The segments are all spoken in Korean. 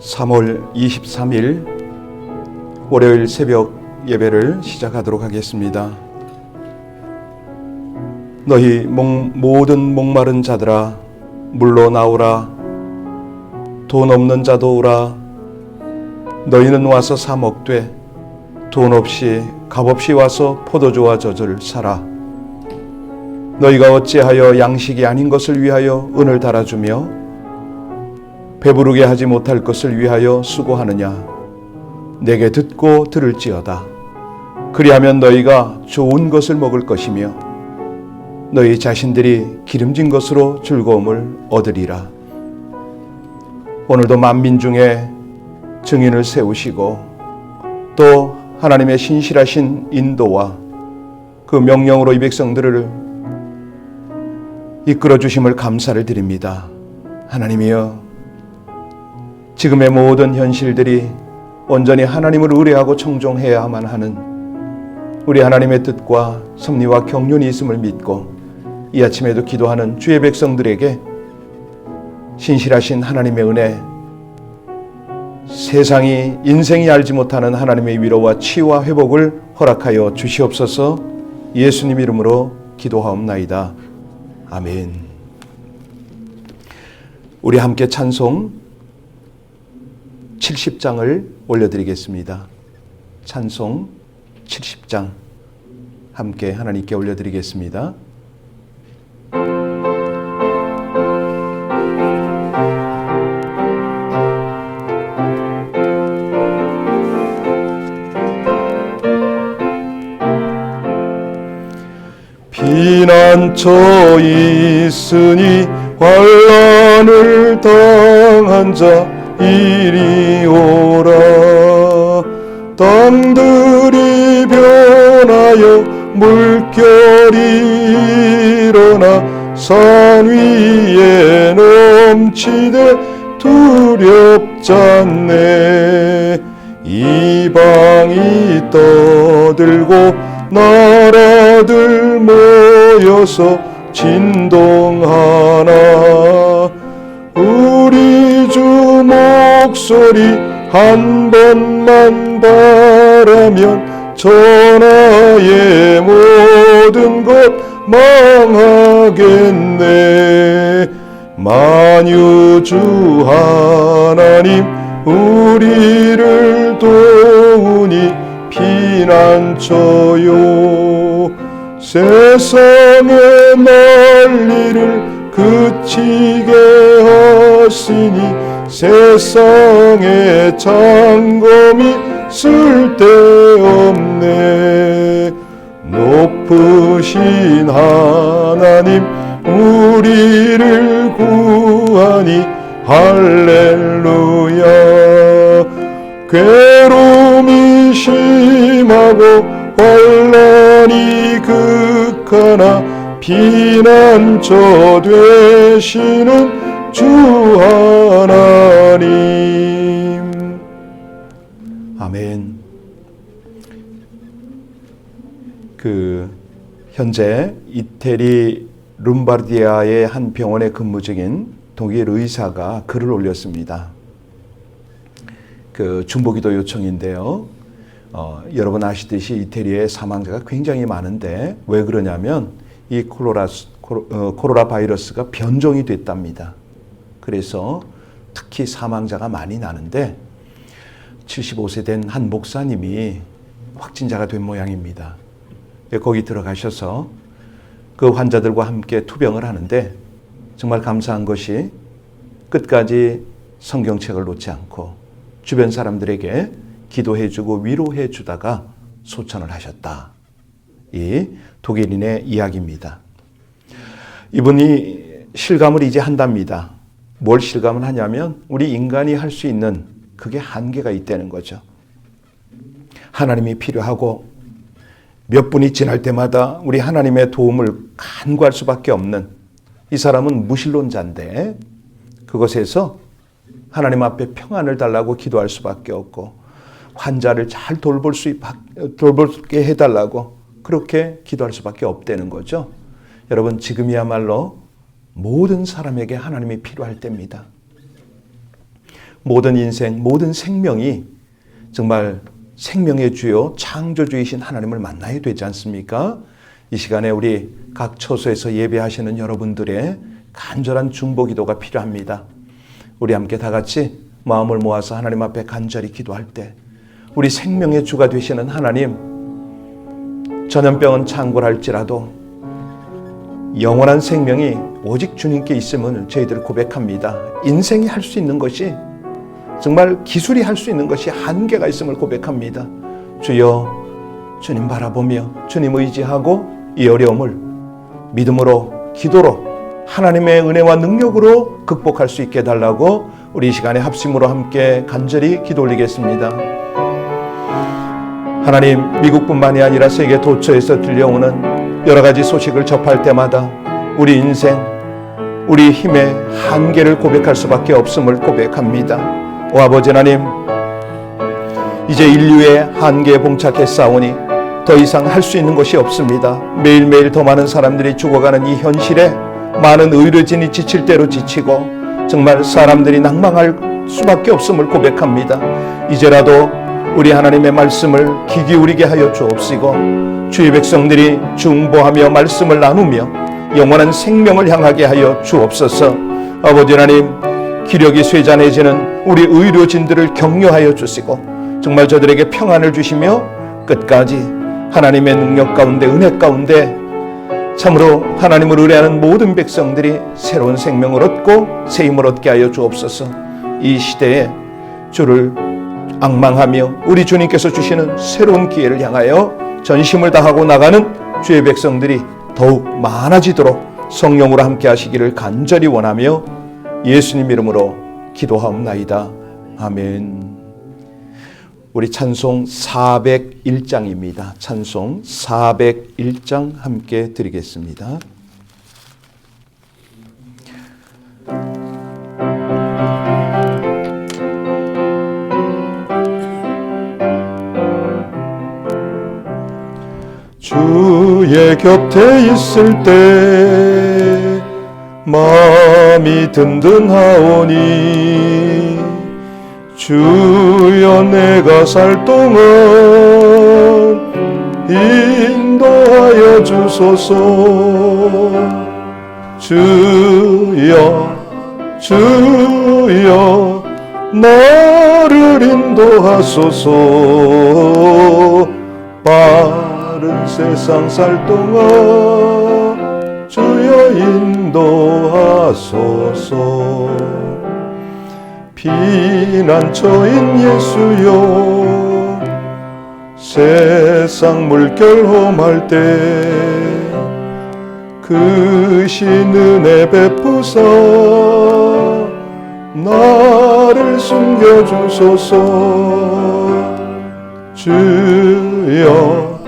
3월 23일 월요일 새벽 예배를 시작하도록 하겠습니다. 너희 모든 목마른 자들아 물로 나오라. 돈 없는 자도 오라. 너희는 와서 사 먹되 돈 없이 값없이 와서 포도주와 젖을 사라. 너희가 어찌하여 양식이 아닌 것을 위하여 은을 달아주며 배부르게 하지 못할 것을 위하여 수고하느냐. 내게 듣고 들을지어다. 그리하면 너희가 좋은 것을 먹을 것이며 너희 자신들이 기름진 것으로 즐거움을 얻으리라. 오늘도 만민 중에 증인을 세우시고 또 하나님의 신실하신 인도와 그 명령으로 이 백성들을 이끌어 주심을 감사를 드립니다. 하나님이여, 지금의 모든 현실들이 온전히 하나님을 의뢰하고 청종해야만 하는 우리 하나님의 뜻과 섭리와 경륜이 있음을 믿고 이 아침에도 기도하는 주의 백성들에게 신실하신 하나님의 은혜, 세상이 인생이 알지 못하는 하나님의 위로와 치유와 회복을 허락하여 주시옵소서. 예수님 이름으로 기도하옵나이다. 아멘. 우리 함께 찬송 70장을 올려드리겠습니다. 찬송 70장 함께 하나님께 올려드리겠습니다. 피난처 있으니 환난을 당한 자 이리 오라. 땅들이 변하여 물결이 일어나 산 위에 넘치되 두렵잖네. 이방이 떠들고 나라들 모여서 진동하나. 우리 주 목소리 한 번만 바라면 천하의 모든 것 망하겠네. 만유주 하나님 우리를 도우니 피난처요. 세상의 난리를 그치게 하시니 세상의 장검이 쓸데없네. 높으신 하나님 우리를 구하니 할렐루야. 괴로움이 심하고 환난이 극하나 피난처 되시는 주 하나님. 아멘. 현재 이태리 룸바르디아의 한 병원에 근무 중인 독일 의사가 글을 올렸습니다. 중보기도 요청인데요. 여러분 아시듯이 이태리에 사망자가 굉장히 많은데 왜 그러냐면 이 코로나 바이러스가 변종이 됐답니다. 그래서 특히 사망자가 많이 나는데 75세 된 한 목사님이 확진자가 된 모양입니다. 거기 들어가셔서 그 환자들과 함께 투병을 하는데 정말 감사한 것이 끝까지 성경책을 놓지 않고 주변 사람들에게 기도해주고 위로해주다가 소천을 하셨다. 이 독일인의 이야기입니다. 이분이 실감을 이제 한답니다. 뭘 실감을 하냐면 우리 인간이 할 수 있는 그게 한계가 있다는 거죠. 하나님이 필요하고 몇 분이 지날 때마다 우리 하나님의 도움을 간구할 수밖에 없는 이 사람은 무신론자인데 그것에서 하나님 앞에 평안을 달라고 기도할 수밖에 없고 환자를 잘 돌볼게 해달라고 그렇게 기도할 수밖에 없다는 거죠. 여러분, 지금이야말로 모든 사람에게 하나님이 필요할 때입니다. 모든 인생, 모든 생명이 정말 생명의 주요 창조주이신 하나님을 만나야 되지 않습니까? 이 시간에 우리 각 처소에서 예배하시는 여러분들의 간절한 중보기도가 필요합니다. 우리 함께 다 같이 마음을 모아서 하나님 앞에 간절히 기도할 때 우리 생명의 주가 되시는 하나님, 전염병은 창궐할지라도 영원한 생명이 오직 주님께 있음을 저희들 고백합니다. 인생이 할 수 있는 것이, 정말 기술이 할 수 있는 것이 한계가 있음을 고백합니다. 주여, 주님 바라보며 주님 의지하고 이 어려움을 믿음으로, 기도로, 하나님의 은혜와 능력으로 극복할 수 있게 해달라고 우리 이 시간에 합심으로 함께 간절히 기도 올리겠습니다. 하나님, 미국뿐만이 아니라 세계 도처에서 들려오는 여러 가지 소식을 접할 때마다 우리 인생, 우리 힘의 한계를 고백할 수밖에 없음을 고백합니다. 오 아버지 하나님, 이제 인류의 한계에 봉착했사오니 더 이상 할 수 있는 것이 없습니다. 매일매일 더 많은 사람들이 죽어가는 이 현실에 많은 의료진이 지칠 대로 지치고 정말 사람들이 낭망할 수밖에 없음을 고백합니다. 이제라도 우리 하나님의 말씀을 귀 기울이게 하여 주옵시고 주의 백성들이 중보하며 말씀을 나누며 영원한 생명을 향하게 하여 주옵소서. 아버지 하나님, 기력이 쇠잔해지는 우리 의료진들을 격려하여 주시고 정말 저들에게 평안을 주시며 끝까지 하나님의 능력 가운데, 은혜 가운데 참으로 하나님을 의뢰하는 모든 백성들이 새로운 생명을 얻고 새 힘을 얻게 하여 주옵소서. 이 시대에 주를 앙망하며 우리 주님께서 주시는 새로운 기회를 향하여 전심을 다하고 나가는 주의 백성들이 더욱 많아지도록 성령으로 함께 하시기를 간절히 원하며 예수님 이름으로 기도하옵나이다. 아멘. 우리 찬송 401장입니다. 찬송 401장 함께 드리겠습니다. 주의 곁에 있을 때 마음이 든든하오니 주여 내가 살 동안 인도하여 주소서. 주여 주여 나를 인도하소서. 빠른 세상 살 동안 주여 인도하소서. 피난처인 예수여 세상 물결 험할 때 그 신 은혜 베푸사 나를 숨겨주소서. 주여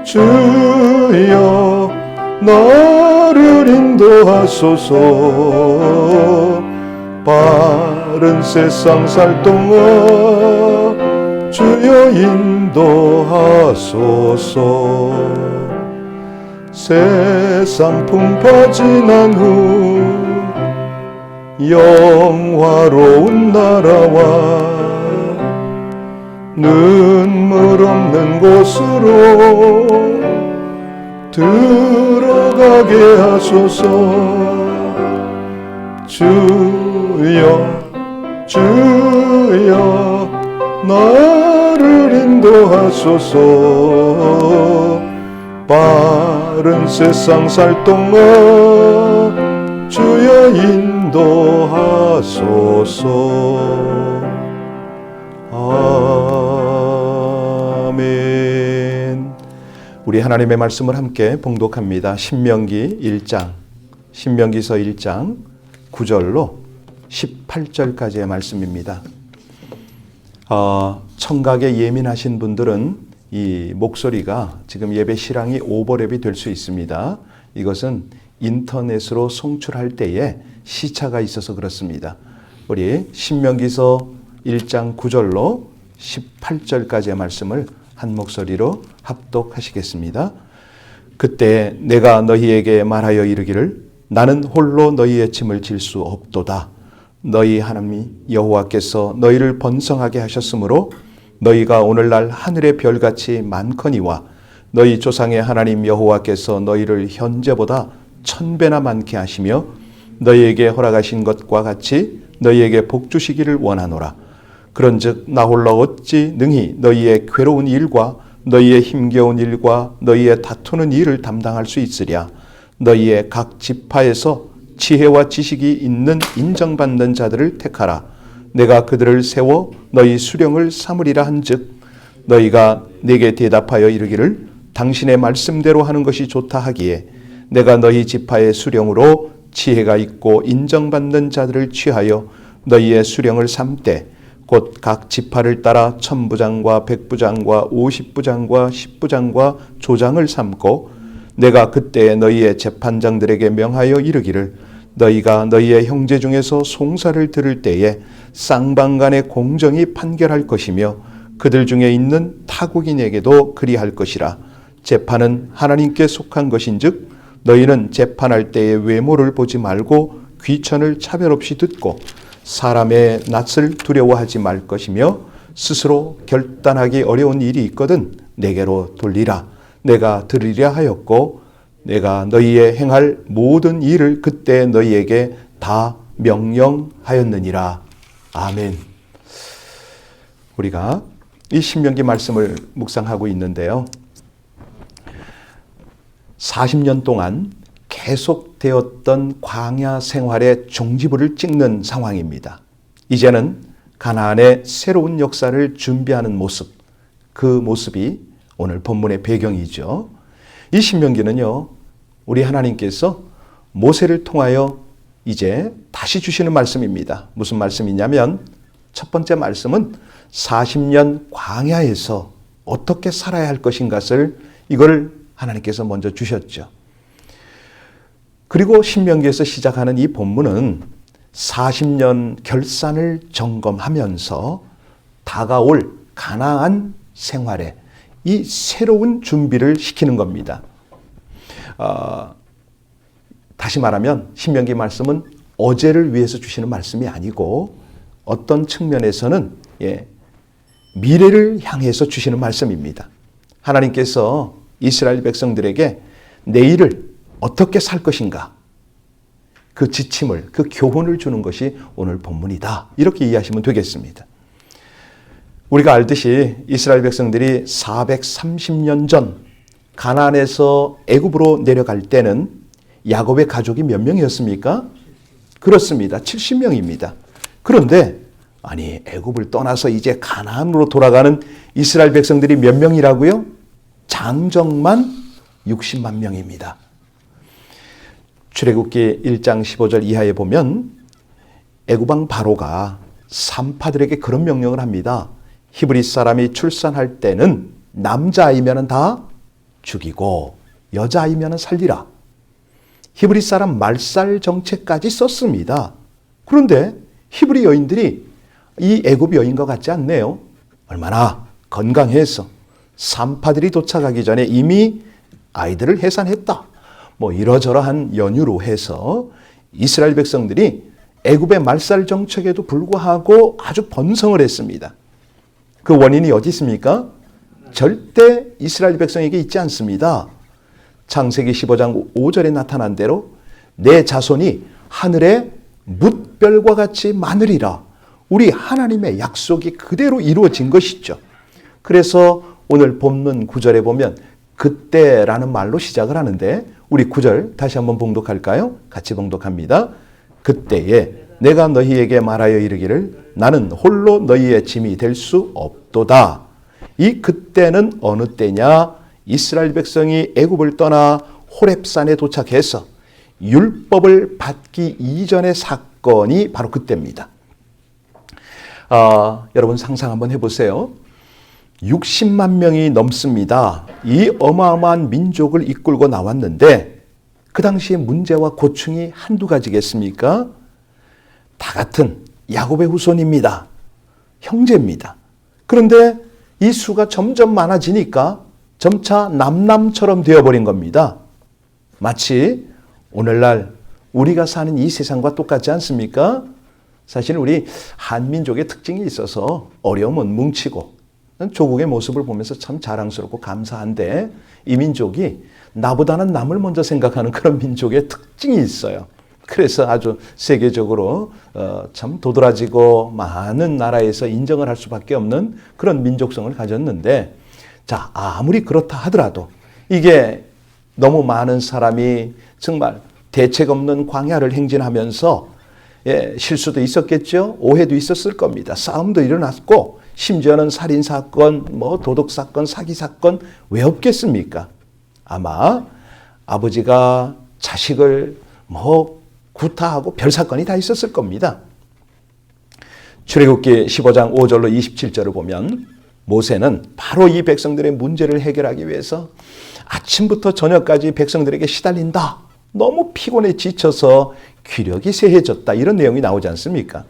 주여 나를 인도하소서. 빠른 세상 살 동안 주여 인도하소서. 세상 풍파 지난 후 영화로운 나라와 눈물 없는 곳으로 들어가게 하소서. 주여 주여 나를 인도하소서. 빠른 세상 살 동안 주여 인도하소서. 아멘. 우리 하나님의 말씀을 함께 봉독합니다. 신명기 1장, 신명기서 1장 9절로 18절까지의 말씀입니다. 청각에 예민하신 분들은 이 목소리가 지금 예배 실황이 오버랩이 될 수 있습니다. 이것은 인터넷으로 송출할 때에 시차가 있어서 그렇습니다. 우리 신명기서 1장 9절로 18절까지의 말씀을 한 목소리로 합독하시겠습니다. 그때 내가 너희에게 말하여 이르기를 나는 홀로 너희의 짐을 질 수 없도다. 너희 하나님 여호와께서 너희를 번성하게 하셨으므로 너희가 오늘날 하늘의 별같이 많거니와 너희 조상의 하나님 여호와께서 너희를 현재보다 1000배나 많게 하시며 너희에게 허락하신 것과 같이 너희에게 복 주시기를 원하노라. 그런즉 나 홀로 어찌 능히 너희의 괴로운 일과 너희의 힘겨운 일과 너희의 다투는 일을 담당할 수 있으랴. 너희의 각 지파에서 지혜와 지식이 있는 인정받는 자들을 택하라. 내가 그들을 세워 너희 수령을 삼으리라 한즉 너희가 내게 대답하여 이르기를 당신의 말씀대로 하는 것이 좋다 하기에 내가 너희 지파의 수령으로 지혜가 있고 인정받는 자들을 취하여 너희의 수령을 삼되 곧 각 지파를 따라 1000부장과 100부장과 50부장과 10부장과 조장을 삼고 내가 그때 너희의 재판장들에게 명하여 이르기를 너희가 너희의 형제 중에서 송사를 들을 때에 쌍방간의 공정히 판결할 것이며 그들 중에 있는 타국인에게도 그리할 것이라. 재판은 하나님께 속한 것인즉 너희는 재판할 때의 외모를 보지 말고 귀천을 차별 없이 듣고 사람의 낯을 두려워하지 말 것이며 스스로 결단하기 어려운 일이 있거든 내게로 돌리라. 내가 들으려 하였고 내가 너희의 행할 모든 일을 그때 너희에게 다 명령하였느니라. 아멘. 우리가 이 신명기 말씀을 묵상하고 있는데요. 40년 동안 계속되었던 광야 생활의 종지부를 찍는 상황입니다. 이제는 가나안의 새로운 역사를 준비하는 모습, 그 모습이 오늘 본문의 배경이죠. 이 신명기는요, 우리 하나님께서 모세를 통하여 이제 다시 주시는 말씀입니다. 무슨 말씀이냐면 첫 번째 말씀은 40년 광야에서 어떻게 살아야 할 것인가를 이걸 하나님께서 먼저 주셨죠. 그리고 신명기에서 시작하는 이 본문은 40년 결산을 점검하면서 다가올 가나안 생활에 이 새로운 준비를 시키는 겁니다. 다시 말하면 신명기 말씀은 어제를 위해서 주시는 말씀이 아니고 어떤 측면에서는 미래를 향해서 주시는 말씀입니다. 하나님께서 이스라엘 백성들에게 내일을 어떻게 살 것인가, 그 지침을, 그 교훈을 주는 것이 오늘 본문이다. 이렇게 이해하시면 되겠습니다. 우리가 알듯이 이스라엘 백성들이 430년 전 가나안에서 애굽으로 내려갈 때는 야곱의 가족이 몇 명이었습니까? 그렇습니다. 70명입니다. 그런데 아니 애굽을 떠나서 이제 가나안으로 돌아가는 이스라엘 백성들이 몇 명이라고요? 장정만 60만 명입니다. 출애굽기 1장 15절 이하에 보면 애굽왕 바로가 산파들에게 그런 명령을 합니다. 히브리 사람이 출산할 때는 남자아이면 다 죽이고 여자아이면 살리라. 히브리 사람 말살 정책까지 썼습니다. 그런데 히브리 여인들이 이 애굽 여인과 같지 않네요. 얼마나 건강해서 산파들이 도착하기 전에 이미 아이들을 해산했다. 뭐 이러저러한 연유로 해서 이스라엘 백성들이 애굽의 말살 정책에도 불구하고 아주 번성을 했습니다. 그 원인이 어디 있습니까? 절대 이스라엘 백성에게 있지 않습니다. 창세기 15장 5절에 나타난 대로 내 자손이 하늘의 뭇별과 같이 많으리라. 우리 하나님의 약속이 그대로 이루어진 것이죠. 그래서 오늘 본문 9절에 보면 그때라는 말로 시작을 하는데 우리 9절 다시 한번 봉독할까요? 같이 봉독합니다. 그때에 내가 너희에게 말하여 이르기를 나는 홀로 너희의 짐이 될 수 없도다. 이 그때는 어느 때냐? 이스라엘 백성이 애굽을 떠나 호렙산에 도착해서 율법을 받기 이전의 사건이 바로 그때입니다. 여러분 상상 한번 해보세요. 60만 명이 넘습니다. 이 어마어마한 민족을 이끌고 나왔는데 그 당시의 문제와 고충이 한두 가지겠습니까? 다 같은 야곱의 후손입니다. 형제입니다. 그런데 이 수가 점점 많아지니까 점차 남남처럼 되어버린 겁니다. 마치 오늘날 우리가 사는 이 세상과 똑같지 않습니까? 사실 우리 한민족의 특징이 있어서 어려움은 뭉치고 조국의 모습을 보면서 참 자랑스럽고 감사한데 이 민족이 나보다는 남을 먼저 생각하는 그런 민족의 특징이 있어요. 그래서 아주 세계적으로 참 도드라지고 많은 나라에서 인정을 할 수밖에 없는 그런 민족성을 가졌는데 자, 아무리 그렇다 하더라도 이게 너무 많은 사람이 정말 대책 없는 광야를 행진하면서 실수도 있었겠죠. 오해도 있었을 겁니다. 싸움도 일어났고 심지어는 살인사건, 도덕사건, 사기사건 왜 없겠습니까? 아마 아버지가 자식을 구타하고 별 사건이 다 있었을 겁니다. 출애굽기 15장 5절로 27절을 보면 모세는 바로 이 백성들의 문제를 해결하기 위해서 아침부터 저녁까지 백성들에게 시달린다. 너무 피곤해 지쳐서 기력이 쇠해졌다. 이런 내용이 나오지 않습니까?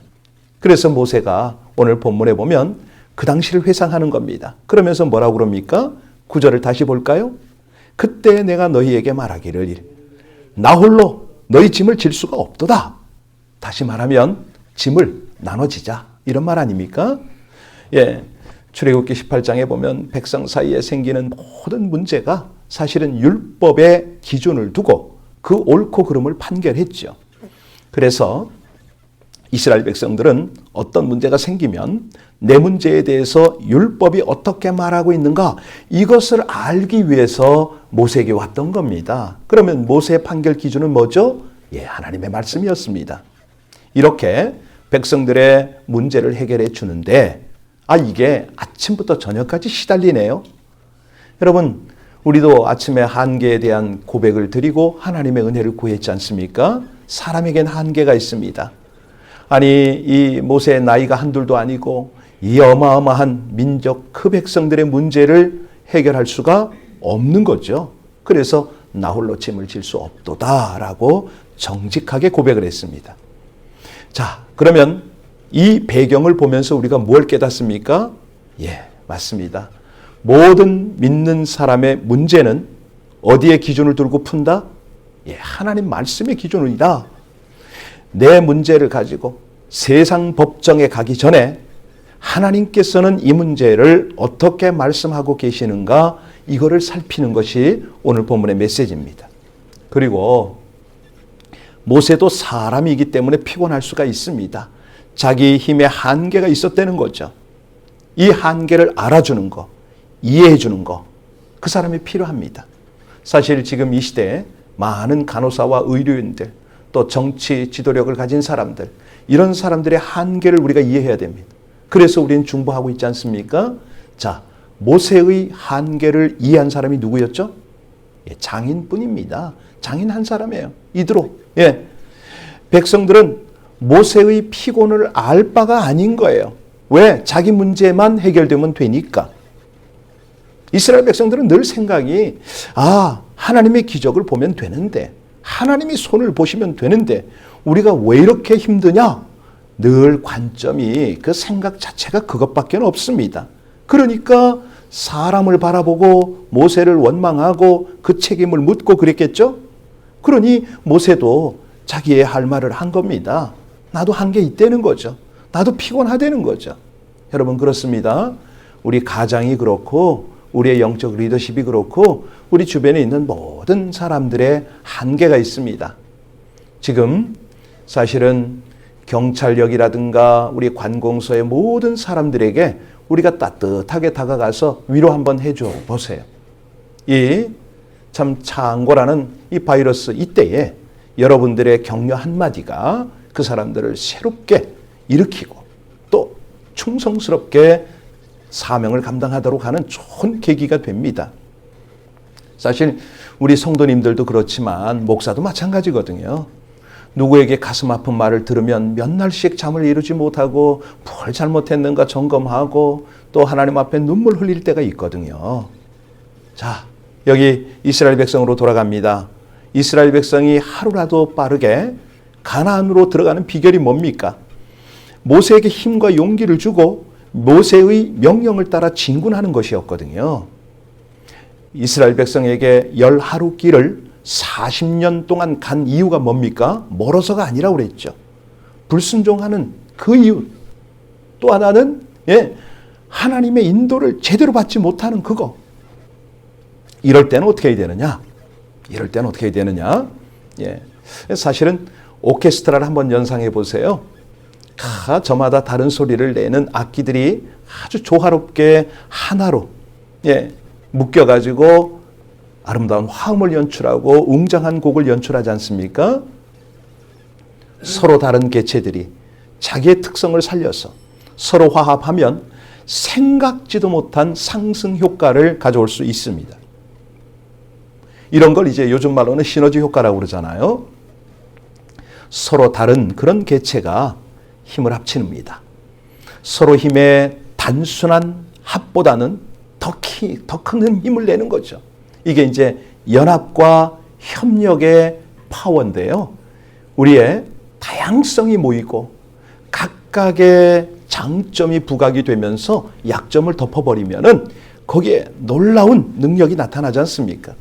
그래서 모세가 오늘 본문에 보면 그 당시를 회상하는 겁니다. 그러면서 뭐라고 그럽니까? 9절을 다시 볼까요? 그때 내가 너희에게 말하기를 나 홀로 너희 짐을 질 수가 없도다. 다시 말하면 짐을 나눠지자. 이런 말 아닙니까? 출애굽기 18장에 보면 백성 사이에 생기는 모든 문제가 사실은 율법의 기준을 두고 그 옳고 그름을 판결했죠. 그래서 이스라엘 백성들은 어떤 문제가 생기면 내 문제에 대해서 율법이 어떻게 말하고 있는가 이것을 알기 위해서 모세에게 왔던 겁니다. 그러면 모세의 판결 기준은 뭐죠? 하나님의 말씀이었습니다. 이렇게 백성들의 문제를 해결해 주는데 이게 아침부터 저녁까지 시달리네요. 여러분 우리도 아침에 한계에 대한 고백을 드리고 하나님의 은혜를 구했지 않습니까? 사람에겐 한계가 있습니다. 아니 이 모세의 나이가 한둘도 아니고 이 어마어마한 민족 그 백성들의 문제를 해결할 수가 없는 거죠. 그래서 나 홀로 짐을 질 수 없도다라고 정직하게 고백을 했습니다. 자, 그러면 이 배경을 보면서 우리가 뭘 깨닫습니까? 맞습니다. 모든 믿는 사람의 문제는 어디에 기준을 두고 푼다? 하나님 말씀의 기준이다. 내 문제를 가지고 세상 법정에 가기 전에 하나님께서는 이 문제를 어떻게 말씀하고 계시는가 이거를 살피는 것이 오늘 본문의 메시지입니다. 그리고 모세도 사람이기 때문에 피곤할 수가 있습니다. 자기 힘의 한계가 있었다는 거죠. 이 한계를 알아주는 거, 이해해 주는 거, 그 사람이 필요합니다. 사실 지금 이 시대에 많은 간호사와 의료인들, 또 정치 지도력을 가진 사람들, 이런 사람들의 한계를 우리가 이해해야 됩니다. 그래서 우리는 중보하고 있지 않습니까? 자, 모세의 한계를 이해한 사람이 누구였죠? 장인뿐입니다. 장인 한 사람이에요. 이드로. 백성들은 모세의 피곤을 알 바가 아닌 거예요. 왜? 자기 문제만 해결되면 되니까. 이스라엘 백성들은 늘 생각이 하나님의 기적을 보면 되는데 하나님이 손을 보시면 되는데 우리가 왜 이렇게 힘드냐? 늘 관점이 그 생각 자체가 그것밖에 없습니다. 그러니까 사람을 바라보고 모세를 원망하고 그 책임을 묻고 그랬겠죠? 그러니 모세도 자기의 할 말을 한 겁니다. 나도 한계 있다는 거죠. 나도 피곤하다는 거죠. 여러분 그렇습니다. 우리 가장이 그렇고 우리의 영적 리더십이 그렇고 우리 주변에 있는 모든 사람들의 한계가 있습니다. 지금 사실은 경찰력이라든가 우리 관공서의 모든 사람들에게 우리가 따뜻하게 다가가서 위로 한번 해줘 보세요. 이 참 창고라는 이 바이러스 이때에 여러분들의 격려 한마디가 그 사람들을 새롭게 일으키고 또 충성스럽게 사명을 감당하도록 하는 좋은 계기가 됩니다. 사실 우리 성도님들도 그렇지만 목사도 마찬가지거든요. 누구에게 가슴 아픈 말을 들으면 몇 날씩 잠을 이루지 못하고 뭘 잘못했는가 점검하고 또 하나님 앞에 눈물 흘릴 때가 있거든요. 자, 여기 이스라엘 백성으로 돌아갑니다. 이스라엘 백성이 하루라도 빠르게 가나안으로 들어가는 비결이 뭡니까? 모세에게 힘과 용기를 주고 모세의 명령을 따라 진군하는 것이었거든요. 이스라엘 백성에게 10하루 길을 40년 동안 간 이유가 뭡니까? 멀어서가 아니라고 그랬죠. 불순종하는 그 이유 또 하나는 하나님의 인도를 제대로 받지 못하는 그거. 이럴 때는 어떻게 해야 되느냐? 사실은 오케스트라를 한번 연상해 보세요. 저마다 다른 소리를 내는 악기들이 아주 조화롭게 하나로 묶여가지고 아름다운 화음을 연출하고 웅장한 곡을 연출하지 않습니까? 서로 다른 개체들이 자기의 특성을 살려서 서로 화합하면 생각지도 못한 상승 효과를 가져올 수 있습니다. 이런 걸 이제 요즘 말로는 시너지 효과라고 그러잖아요. 서로 다른 그런 개체가 힘을 합칩니다. 서로 힘의 단순한 합보다는 더 큰 힘을 내는 거죠. 이게 이제 연합과 협력의 파워인데요. 우리의 다양성이 모이고 각각의 장점이 부각이 되면서 약점을 덮어버리면은 거기에 놀라운 능력이 나타나지 않습니까?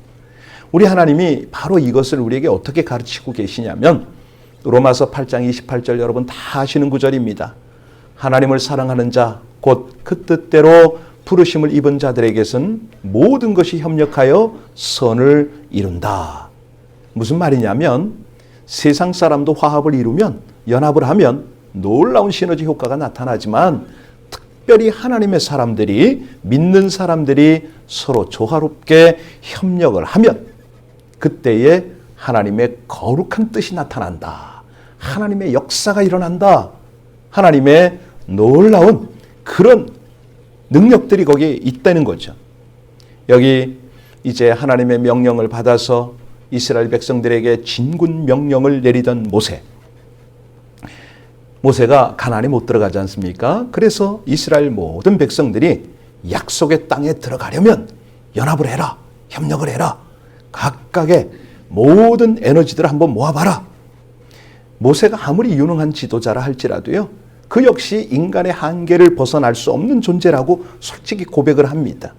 우리 하나님이 바로 이것을 우리에게 어떻게 가르치고 계시냐면 로마서 8장 28절 여러분 다 아시는 구절입니다. 하나님을 사랑하는 자 곧 그 뜻대로 부르심을 입은 자들에게서는 모든 것이 협력하여 선을 이룬다. 무슨 말이냐면 세상 사람도 화합을 이루면 연합을 하면 놀라운 시너지 효과가 나타나지만 특별히 하나님의 사람들이 믿는 사람들이 서로 조화롭게 협력을 하면 그때에 하나님의 거룩한 뜻이 나타난다. 하나님의 역사가 일어난다. 하나님의 놀라운 그런 능력들이 거기에 있다는 거죠. 여기 이제 하나님의 명령을 받아서 이스라엘 백성들에게 진군 명령을 내리던 모세가 가나안에 못 들어가지 않습니까? 그래서 이스라엘 모든 백성들이 약속의 땅에 들어가려면 연합을 해라. 협력을 해라. 각각의 모든 에너지들을 한번 모아봐라. 모세가 아무리 유능한 지도자라 할지라도요. 그 역시 인간의 한계를 벗어날 수 없는 존재라고 솔직히 고백을 합니다.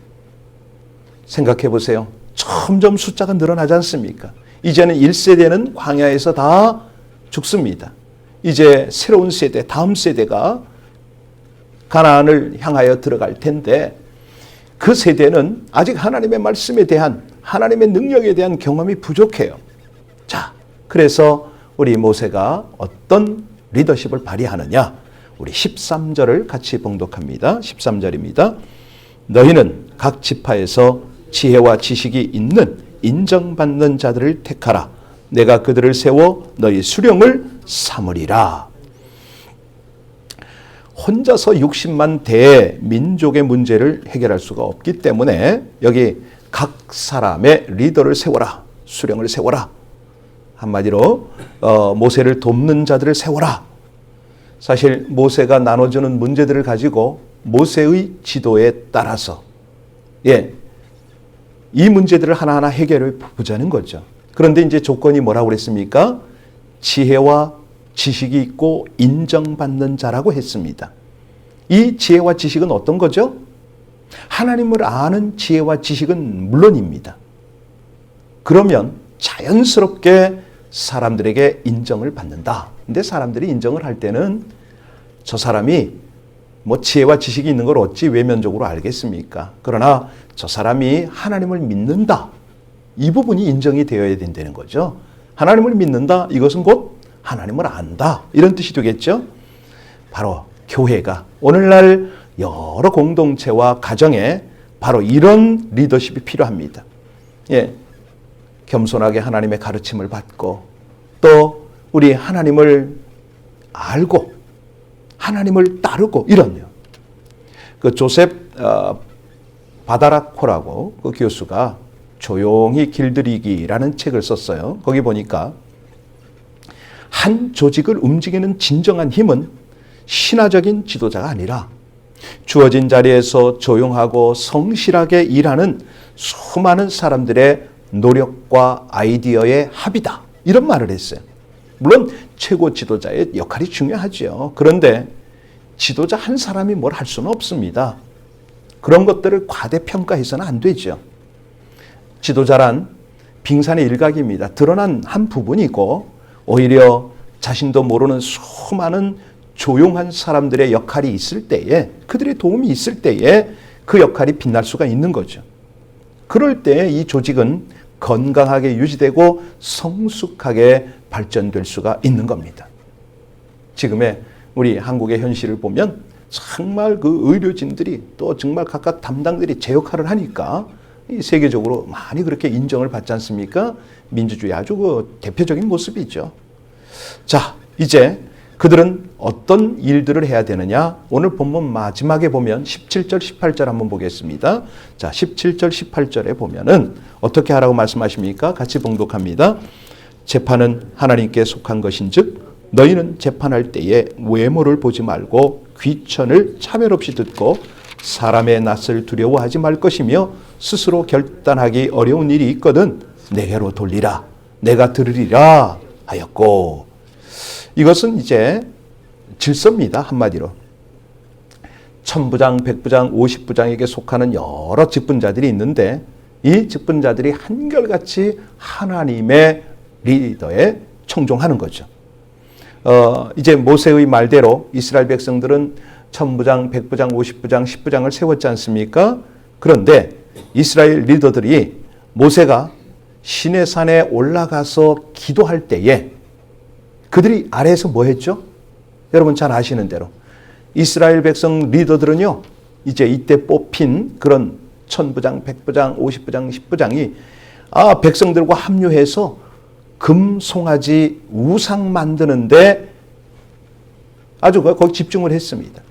생각해 보세요. 점점 숫자가 늘어나지 않습니까? 이제는 1세대는 광야에서 다 죽습니다. 이제 새로운 세대, 다음 세대가 가나안을 향하여 들어갈 텐데 그 세대는 아직 하나님의 말씀에 대한 하나님의 능력에 대한 경험이 부족해요. 자, 그래서 우리 모세가 어떤 리더십을 발휘하느냐? 우리 13절을 같이 봉독합니다. 13절입니다. 너희는 각 지파에서 지혜와 지식이 있는 인정받는 자들을 택하라. 내가 그들을 세워 너희 수령을 삼으리라. 혼자서 60만 대민족의 문제를 해결할 수가 없기 때문에 여기 각 사람의 리더를 세워라. 수령을 세워라. 한마디로 모세를 돕는 자들을 세워라. 사실 모세가 나눠주는 문제들을 가지고 모세의 지도에 따라서 이 문제들을 하나하나 해결해 보자는 거죠. 그런데 이제 조건이 뭐라고 그랬습니까? 지혜와 지식이 있고 인정받는 자라고 했습니다. 이 지혜와 지식은 어떤 거죠? 하나님을 아는 지혜와 지식은 물론입니다. 그러면 자연스럽게 사람들에게 인정을 받는다. 근데 사람들이 인정을 할 때는 저 사람이 지혜와 지식이 있는 걸 어찌 외면적으로 알겠습니까? 그러나 저 사람이 하나님을 믿는다. 이 부분이 인정이 되어야 된다는 거죠. 하나님을 믿는다. 이것은 곧 하나님을 안다. 이런 뜻이 되겠죠. 바로 교회가 오늘날 여러 공동체와 가정에 바로 이런 리더십이 필요합니다. 겸손하게 하나님의 가르침을 받고 또 우리 하나님을 알고 하나님을 따르고 이런요. 그 조셉 바다라코라고 그 교수가 조용히 길들이기라는 책을 썼어요. 거기 보니까 한 조직을 움직이는 진정한 힘은 신화적인 지도자가 아니라 주어진 자리에서 조용하고 성실하게 일하는 수많은 사람들의 노력과 아이디어의 합이다. 이런 말을 했어요. 물론 최고 지도자의 역할이 중요하죠. 그런데 지도자 한 사람이 뭘 할 수는 없습니다. 그런 것들을 과대평가해서는 안 되죠. 지도자란 빙산의 일각입니다. 드러난 한 부분이고 오히려 자신도 모르는 수많은 조용한 사람들의 역할이 있을 때에, 그들의 도움이 있을 때에 그 역할이 빛날 수가 있는 거죠. 그럴 때 이 조직은 건강하게 유지되고 성숙하게 발전될 수가 있는 겁니다. 지금의 우리 한국의 현실을 보면 정말 그 의료진들이 또 정말 각각 담당들이 제 역할을 하니까 세계적으로 많이 그렇게 인정을 받지 않습니까? 민주주의 아주 그 대표적인 모습이죠. 자, 이제 그들은 어떤 일들을 해야 되느냐? 오늘 본문 마지막에 보면 17절, 18절 한번 보겠습니다. 자, 17절, 18절에 보면은 어떻게 하라고 말씀하십니까? 같이 봉독합니다. 재판은 하나님께 속한 것인즉 너희는 재판할 때에 외모를 보지 말고 귀천을 차별 없이 듣고 사람의 낯을 두려워하지 말 것이며 스스로 결단하기 어려운 일이 있거든 내게로 돌리라. 내가 들으리라 하였고. 이것은 이제 질서입니다. 한마디로. 천부장, 백부장, 50부장에게 속하는 여러 직분자들이 있는데 이 직분자들이 한결같이 하나님의 리더에 청종하는 거죠. 이제 모세의 말대로 이스라엘 백성들은 천부장, 백부장, 50부장, 10부장을 세웠지 않습니까? 그런데 이스라엘 리더들이 모세가 시내산에 올라가서 기도할 때에 그들이 아래에서 뭐 했죠? 여러분 잘 아시는 대로 이스라엘 백성 리더들은요, 이제 이때 뽑힌 그런 천부장, 백부장, 50부장, 10부장이 백성들과 합류해서 금송아지 우상 만드는데 아주 거기 집중을 했습니다.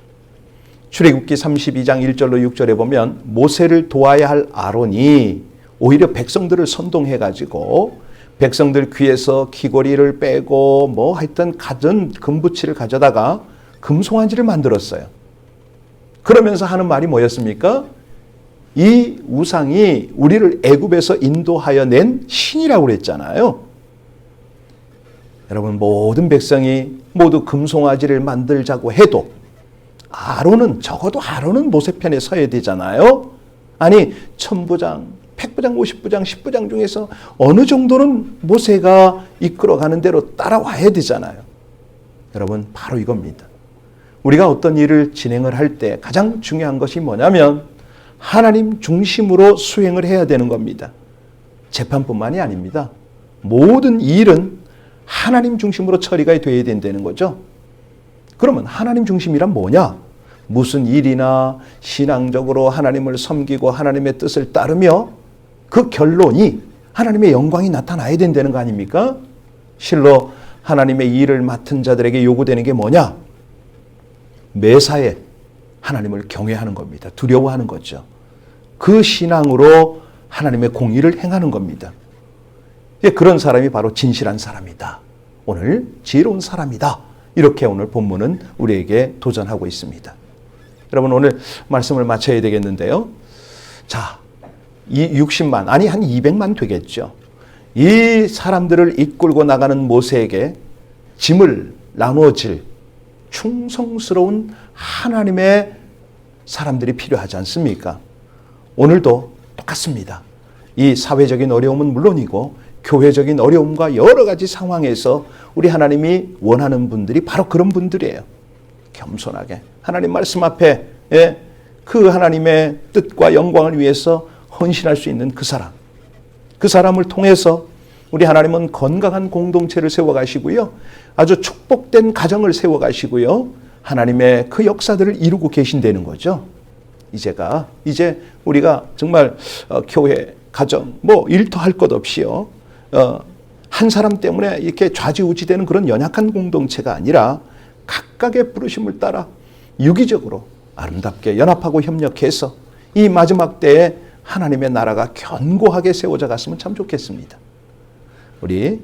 출애굽기 32장 1절로 6절에 보면 모세를 도와야 할 아론이 오히려 백성들을 선동해가지고 백성들 귀에서 귀고리를 빼고 뭐 하여튼 가전 금부치를 가져다가 금송아지를 만들었어요. 그러면서 하는 말이 뭐였습니까? 이 우상이 우리를 애굽에서 인도하여 낸 신이라고 그랬잖아요. 여러분 모든 백성이 모두 금송아지를 만들자고 해도 적어도 아론은 모세 편에 서야 되잖아요. 아니 천부장, 백부장, 50부장, 10부장 중에서 어느 정도는 모세가 이끌어가는 대로 따라와야 되잖아요. 여러분 바로 이겁니다. 우리가 어떤 일을 진행을 할 때 가장 중요한 것이 뭐냐면 하나님 중심으로 수행을 해야 되는 겁니다. 재판뿐만이 아닙니다. 모든 일은 하나님 중심으로 처리가 돼야 된다는 거죠. 그러면 하나님 중심이란 뭐냐? 무슨 일이나 신앙적으로 하나님을 섬기고 하나님의 뜻을 따르며 그 결론이 하나님의 영광이 나타나야 된다는 거 아닙니까? 실로 하나님의 일을 맡은 자들에게 요구되는 게 뭐냐? 매사에 하나님을 경외하는 겁니다. 두려워하는 거죠. 그 신앙으로 하나님의 공의를 행하는 겁니다. 그런 사람이 바로 진실한 사람이다. 오늘 지혜로운 사람이다. 이렇게 오늘 본문은 우리에게 도전하고 있습니다. 여러분 오늘 말씀을 마쳐야 되겠는데요. 자, 이 60만 아니 한 200만 되겠죠. 이 사람들을 이끌고 나가는 모세에게 짐을 나눠질 충성스러운 하나님의 사람들이 필요하지 않습니까? 오늘도 똑같습니다. 이 사회적인 어려움은 물론이고 교회적인 어려움과 여러 가지 상황에서 우리 하나님이 원하는 분들이 바로 그런 분들이에요. 겸손하게 하나님 말씀 앞에 그 하나님의 뜻과 영광을 위해서 헌신할 수 있는 그 사람. 그 사람을 통해서 우리 하나님은 건강한 공동체를 세워가시고요. 아주 축복된 가정을 세워가시고요. 하나님의 그 역사들을 이루고 계신다는 거죠. 이제 우리가 정말 교회, 가정, 뭐 일터할 것 없이요. 한 사람 때문에 이렇게 좌지우지되는 그런 연약한 공동체가 아니라 각각의 부르심을 따라 유기적으로 아름답게 연합하고 협력해서 이 마지막 때에 하나님의 나라가 견고하게 세워져 갔으면 참 좋겠습니다. 우리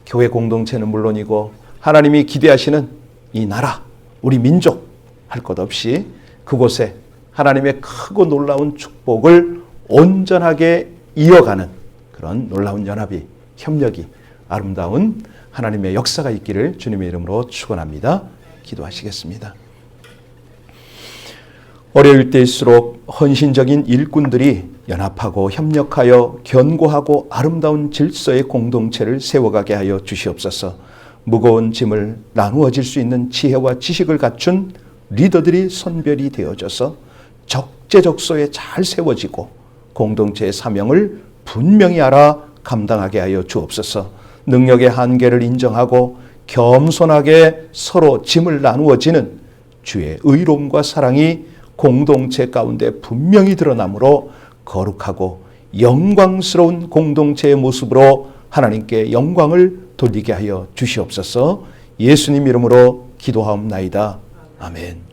교회 공동체는 물론이고 하나님이 기대하시는 이 나라, 우리 민족 할 것 없이 그곳에 하나님의 크고 놀라운 축복을 온전하게 이어가는 그런 놀라운 연합이, 협력이, 아름다운 하나님의 역사가 있기를 주님의 이름으로 축원합니다. 기도하시겠습니다. 어려울 때일수록 헌신적인 일꾼들이 연합하고 협력하여 견고하고 아름다운 질서의 공동체를 세워가게 하여 주시옵소서. 무거운 짐을 나누어질 수 있는 지혜와 지식을 갖춘 리더들이 선별이 되어져서 적재적소에 잘 세워지고 공동체의 사명을 분명히 알아 감당하게 하여 주옵소서. 능력의 한계를 인정하고 겸손하게 서로 짐을 나누어지는 주의 의로움과 사랑이 공동체 가운데 분명히 드러나므로 거룩하고 영광스러운 공동체의 모습으로 하나님께 영광을 돌리게 하여 주시옵소서. 예수님 이름으로 기도하옵나이다. 아멘.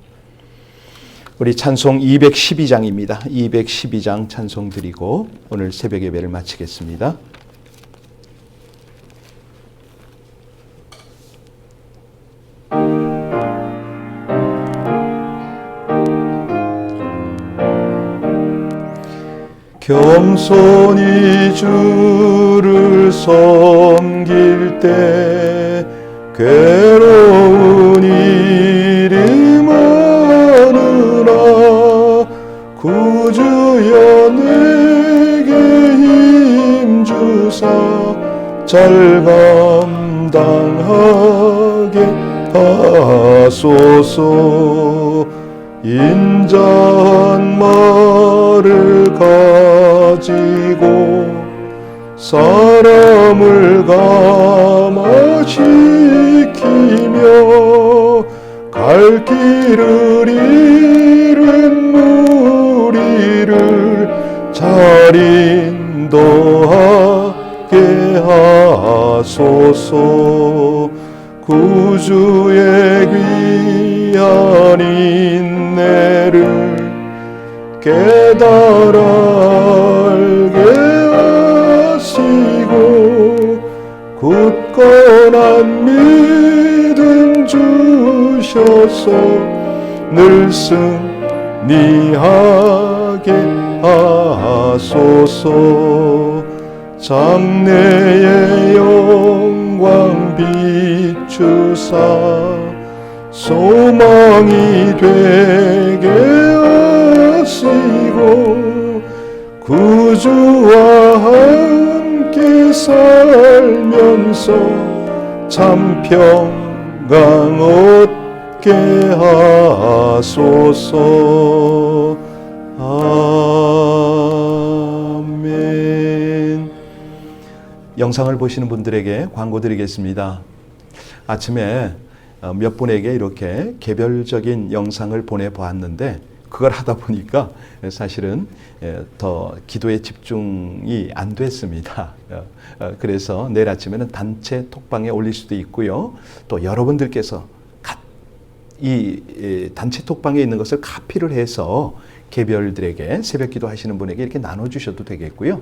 우리 찬송 212장입니다. 212장 찬송 드리고 오늘 새벽 예배를 마치겠습니다. 겸손히 주를 섬길 때 괴로운 일이 많으나 구주여 내게 힘주사 잘 감당하게 하소서. 인자한 말을 가지고 사람을 감화시키며 갈 길을 잃은 무리를 잘 인도하게 하소서. 구주의 귀한 인내를 깨달아 알게 하시고 굳건한 믿음 주셔서 늘 승리하게 하소서. 장래의 영광 비추사 소망이 되게 하시고 구주와 함께 살면서 참 평강 얻게 하소서. 아멘. 영상을 보시는 분들에게 광고 드리겠습니다. 아침에 몇 분에게 이렇게 개별적인 영상을 보내보았는데 그걸 하다 보니까 사실은 더 기도에 집중이 안 됐습니다. 그래서 내일 아침에는 단체 톡방에 올릴 수도 있고요. 또 여러분들께서 이 단체 톡방에 있는 것을 카피를 해서 개별들에게 새벽 기도 하시는 분에게 이렇게 나눠주셔도 되겠고요.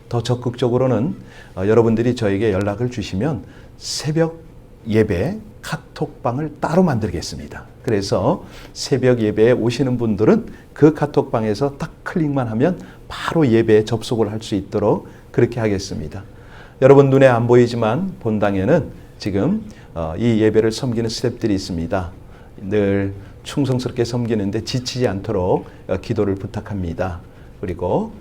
더 적극적으로는 여러분들이 저에게 연락을 주시면 새벽 예배 카톡방을 따로 만들겠습니다. 그래서 새벽 예배에 오시는 분들은 그 카톡방에서 딱 클릭만 하면 바로 예배에 접속을 할 수 있도록 그렇게 하겠습니다. 여러분 눈에 안 보이지만 본당에는 지금 이 예배를 섬기는 스태프들이 있습니다. 늘 충성스럽게 섬기는데 지치지 않도록 기도를 부탁합니다. 그리고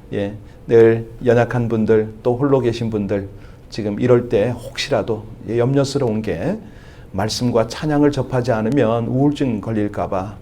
늘 연약한 분들 또 홀로 계신 분들 지금 이럴 때 혹시라도 염려스러운 게 말씀과 찬양을 접하지 않으면 우울증 걸릴까봐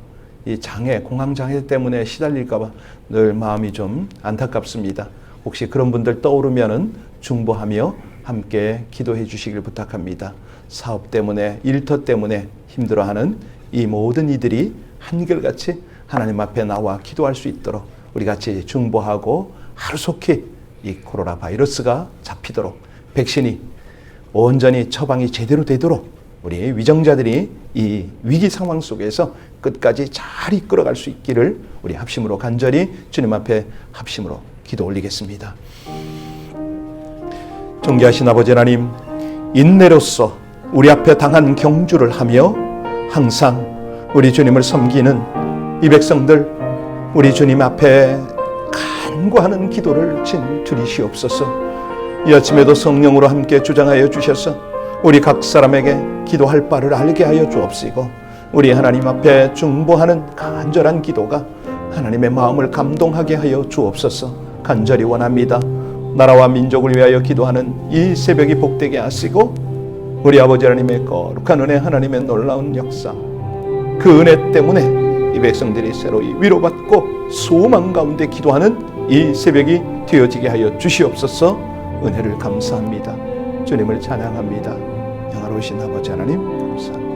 이 공황장애 때문에 시달릴까봐 늘 마음이 좀 안타깝습니다. 혹시 그런 분들 떠오르면은 중보하며 함께 기도해 주시길 부탁합니다. 사업 때문에 일터 때문에 힘들어하는 이 모든 이들이 한결같이 하나님 앞에 나와 기도할 수 있도록 우리 같이 중보하고 하루속히 이 코로나 바이러스가 잡히도록 백신이 온전히 처방이 제대로 되도록 우리 위정자들이 이 위기 상황 속에서 끝까지 잘 이끌어갈 수 있기를 우리 합심으로 간절히 주님 앞에 합심으로 기도 올리겠습니다. 존귀하신 아버지 하나님, 인내로서 우리 앞에 당한 경주를 하며 항상 우리 주님을 섬기는 이 백성들 우리 주님 앞에 간구하는 기도를 드리시옵소서. 이 아침에도 성령으로 함께 주장하여 주셔서 우리 각 사람에게 기도할 바를 알게 하여 주옵시고 우리 하나님 앞에 중보하는 간절한 기도가 하나님의 마음을 감동하게 하여 주옵소서. 간절히 원합니다. 나라와 민족을 위하여 기도하는 이 새벽이 복되게 하시고 우리 아버지 하나님의 거룩한 은혜, 하나님의 놀라운 역사, 그 은혜 때문에 이 백성들이 새로이 위로받고 소망 가운데 기도하는 이 새벽이 되어지게 하여 주시옵소서. 은혜를 감사합니다. 주님을 찬양합니다. 영화로우신 아버지 하나님 감사합니다.